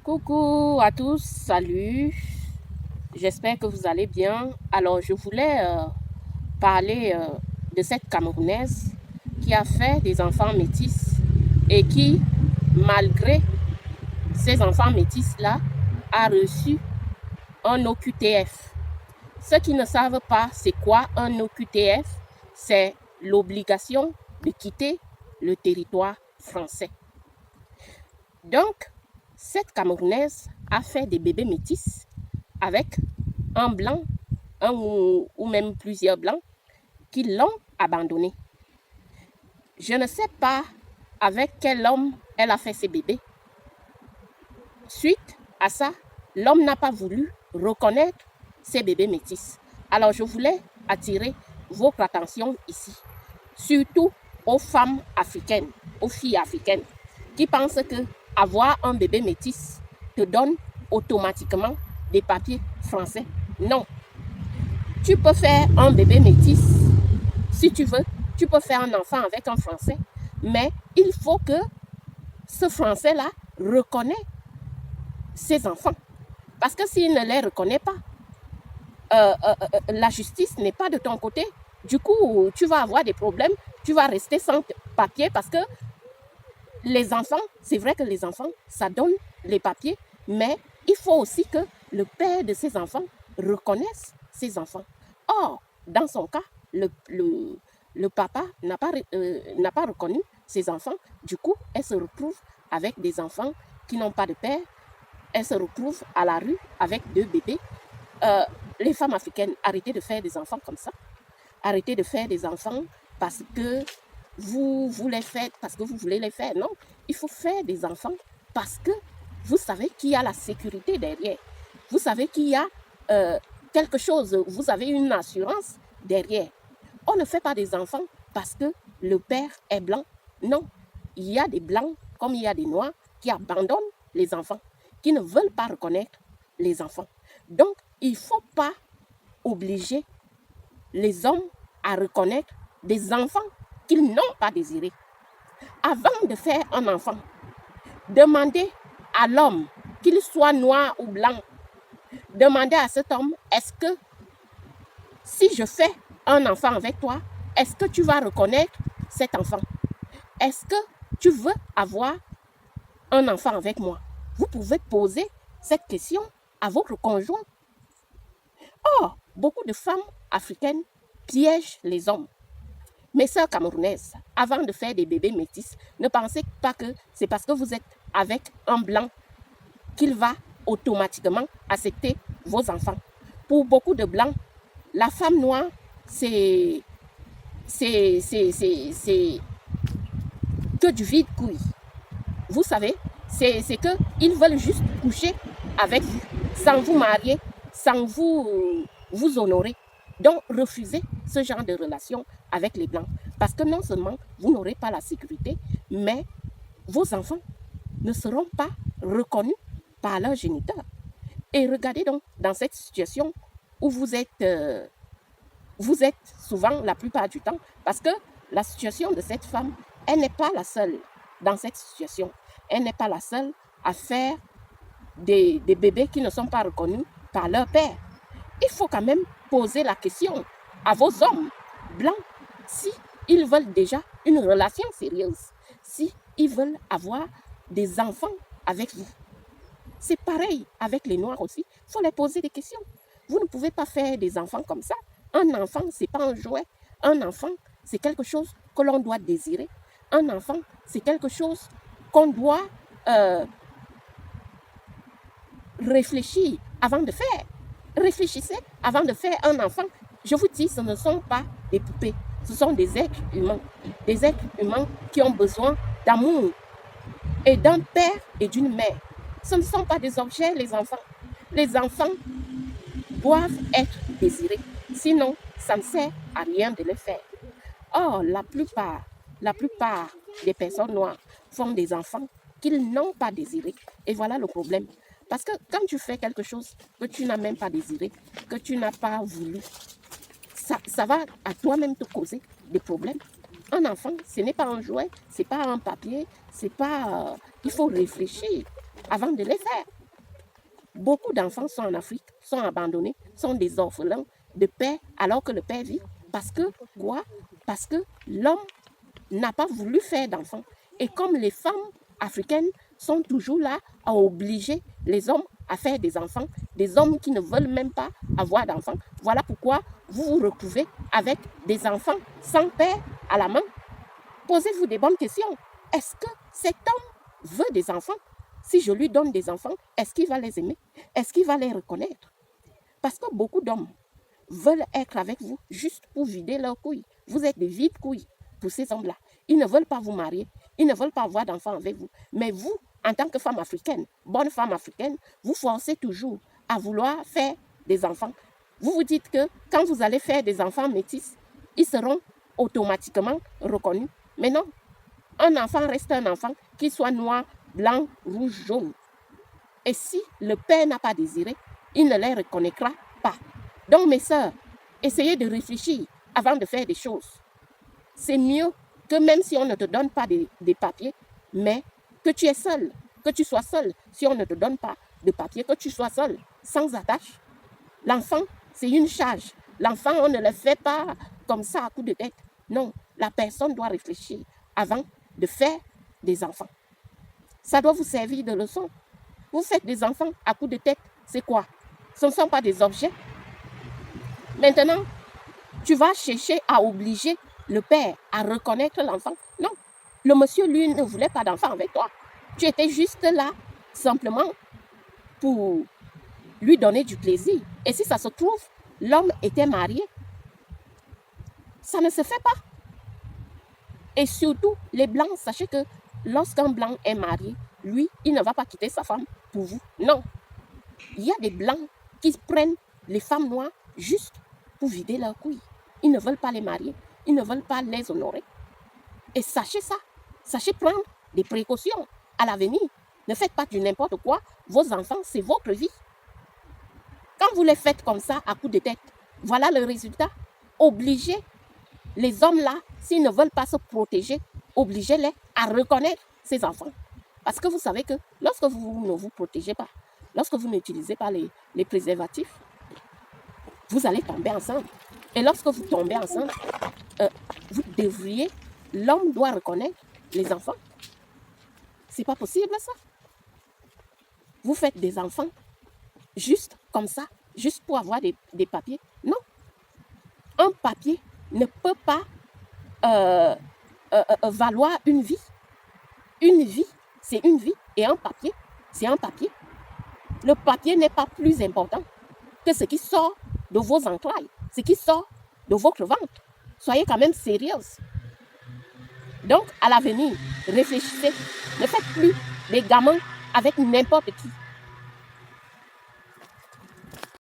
Coucou à tous, salut. J'espère que vous allez bien. Alors, je voulais parler de cette Camerounaise qui a fait des enfants métis et qui, malgré ces enfants métis-là, a reçu un OQTF. Ceux qui ne savent pas c'est quoi un OQTF, c'est l'obligation de quitter le territoire français. Donc, cette Camerounaise a fait des bébés métis avec un blanc, un ou même plusieurs blancs, qui l'ont abandonné. Je ne sais pas avec quel homme elle a fait ses bébés. Suite à ça, l'homme n'a pas voulu reconnaître ses bébés métis. Alors je voulais attirer votre attention ici, surtout aux femmes africaines, aux filles africaines, qui pensent que avoir un bébé métis te donne automatiquement des papiers français. Non, tu peux faire un bébé métis si tu veux. Tu peux faire un enfant avec un Français, mais il faut que ce Français-là reconnaisse ses enfants. Parce que s'il ne les reconnaît pas, la justice n'est pas de ton côté. Du coup, tu vas avoir des problèmes, tu vas rester sans papier parce que les enfants, c'est vrai que les enfants, ça donne les papiers, mais il faut aussi que le père de ces enfants reconnaisse ses enfants. Or, dans son cas, le papa n'a pas reconnu ses enfants. Du coup, elle se retrouve avec des enfants qui n'ont pas de père. Elle se retrouve à la rue avec deux bébés. Les femmes africaines, arrêtez de faire des enfants comme ça. Arrêtez de faire des enfants parce que vous les faites, parce que vous voulez les faire. Non, il faut faire des enfants parce que vous savez qu'il y a la sécurité derrière. Vous savez qu'il y a quelque chose, vous avez une assurance derrière. On ne fait pas des enfants parce que le père est blanc. Non, il y a des blancs comme il y a des noirs qui abandonnent les enfants, qui ne veulent pas reconnaître les enfants. Donc, il ne faut pas obliger les hommes à reconnaître des enfants qu'ils n'ont pas désirés. Avant de faire un enfant, demandez à l'homme, qu'il soit noir ou blanc, demandez à cet homme, est-ce que si je fais un enfant avec toi, est-ce que tu vas reconnaître cet enfant? Est-ce que tu veux avoir un enfant avec moi? Vous pouvez poser cette question à votre conjoint. Or, beaucoup de femmes africaines piègent les hommes. Mes sœurs camerounaises, avant de faire des bébés métis, ne pensez pas que c'est parce que vous êtes avec un blanc qu'il va automatiquement accepter vos enfants. Pour beaucoup de blancs, la femme noire, c'est que du vide-couille. Vous savez, c'est qu'ils veulent juste coucher avec vous, sans vous marier, sans vous honorer. Donc, refusez ce genre de relation avec les Blancs. Parce que non seulement vous n'aurez pas la sécurité, mais vos enfants ne seront pas reconnus par leurs géniteurs. Et regardez donc dans cette situation où vous êtes souvent la plupart du temps, parce que la situation de cette femme, elle n'est pas la seule dans cette situation. Elle n'est pas la seule à faire des bébés qui ne sont pas reconnus par leur père. Il faut quand même poser la question à vos hommes blancs si ils veulent déjà une relation sérieuse, si ils veulent avoir des enfants avec vous. C'est pareil avec les noirs aussi. Il faut les poser des questions. Vous ne pouvez pas faire des enfants comme ça. Un enfant, ce n'est pas un jouet. Un enfant, c'est quelque chose que l'on doit désirer. Un enfant, c'est quelque chose qu'on doit réfléchir avant de faire. Réfléchissez avant de faire un enfant. Je vous dis, ce ne sont pas des poupées. Ce sont des êtres humains. Des êtres humains qui ont besoin d'amour et d'un père et d'une mère. Ce ne sont pas des objets, les enfants. Les enfants doivent être désirés. Sinon, ça ne sert à rien de les faire. Or, la plupart des personnes noires font des enfants qu'ils n'ont pas désirés. Et voilà le problème. Parce que quand tu fais quelque chose que tu n'as même pas désiré, que tu n'as pas voulu, ça va à toi-même te causer des problèmes. Un enfant, ce n'est pas un jouet, ce n'est pas un papier, c'est pas... il faut réfléchir. avant de les faire. Beaucoup d'enfants sont en Afrique, sont abandonnés, sont des orphelins de père alors que le père vit. Parce que quoi? Parce que l'homme n'a pas voulu faire d'enfants. Et comme les femmes africaines sont toujours là à obliger les hommes à faire des enfants, des hommes qui ne veulent même pas avoir d'enfants, voilà pourquoi vous vous retrouvez avec des enfants sans père à la main. Posez-vous des bonnes questions. Est-ce que cet homme veut des enfants? Si je lui donne des enfants, est-ce qu'il va les aimer? Est-ce qu'il va les reconnaître? Parce que beaucoup d'hommes veulent être avec vous juste pour vider leurs couilles. Vous êtes des vides couilles pour ces hommes-là. Ils ne veulent pas vous marier. Ils ne veulent pas avoir d'enfants avec vous. Mais vous, en tant que femme africaine, bonne femme africaine, vous forcez toujours à vouloir faire des enfants. Vous vous dites que quand vous allez faire des enfants métis, ils seront automatiquement reconnus. Mais non, un enfant reste un enfant, qu'il soit noir, blanc, rouge, jaune. Et si le père n'a pas désiré, il ne les reconnaîtra pas. Donc mes sœurs, essayez de réfléchir avant de faire des choses. C'est mieux que même si on ne te donne pas des papiers, mais que tu es seul, que tu sois seul. Si on ne te donne pas de papiers, que tu sois seul, sans attache. L'enfant, c'est une charge. L'enfant, on ne le fait pas comme ça à coup de tête. Non, la personne doit réfléchir avant de faire des enfants. Ça doit vous servir de leçon. Vous faites des enfants à coup de tête, c'est quoi? Ce ne sont pas des objets. Maintenant, tu vas chercher à obliger le père à reconnaître l'enfant. Non, le monsieur, lui, ne voulait pas d'enfant avec toi. Tu étais juste là, simplement, pour lui donner du plaisir. Et si ça se trouve, l'homme était marié. Ça ne se fait pas. Et surtout, les blancs, sachez que lorsqu'un blanc est marié, lui, il ne va pas quitter sa femme pour vous. Non. Il y a des blancs qui prennent les femmes noires juste pour vider leurs couilles. Ils ne veulent pas les marier. Ils ne veulent pas les honorer. Et sachez ça. Sachez prendre des précautions à l'avenir. Ne faites pas du n'importe quoi. Vos enfants, c'est votre vie. Quand vous les faites comme ça, à coup de tête, voilà le résultat. Obligez les hommes là, s'ils ne veulent pas se protéger, obligez-les à reconnaître ces enfants. Parce que vous savez que lorsque vous ne vous protégez pas, lorsque vous n'utilisez pas les préservatifs, vous allez tomber enceinte. Et lorsque vous tombez enceinte, vous devriez, l'homme doit reconnaître les enfants. C'est pas possible ça. Vous faites des enfants juste comme ça, juste pour avoir des papiers. Non. Un papier ne peut pas valoir une vie. Une vie, c'est une vie. Et un papier, c'est un papier. Le papier n'est pas plus important que ce qui sort de vos entrailles, ce qui sort de votre ventre. Soyez quand même sérieuse. Donc, à l'avenir, réfléchissez. Ne faites plus des gamins avec n'importe qui.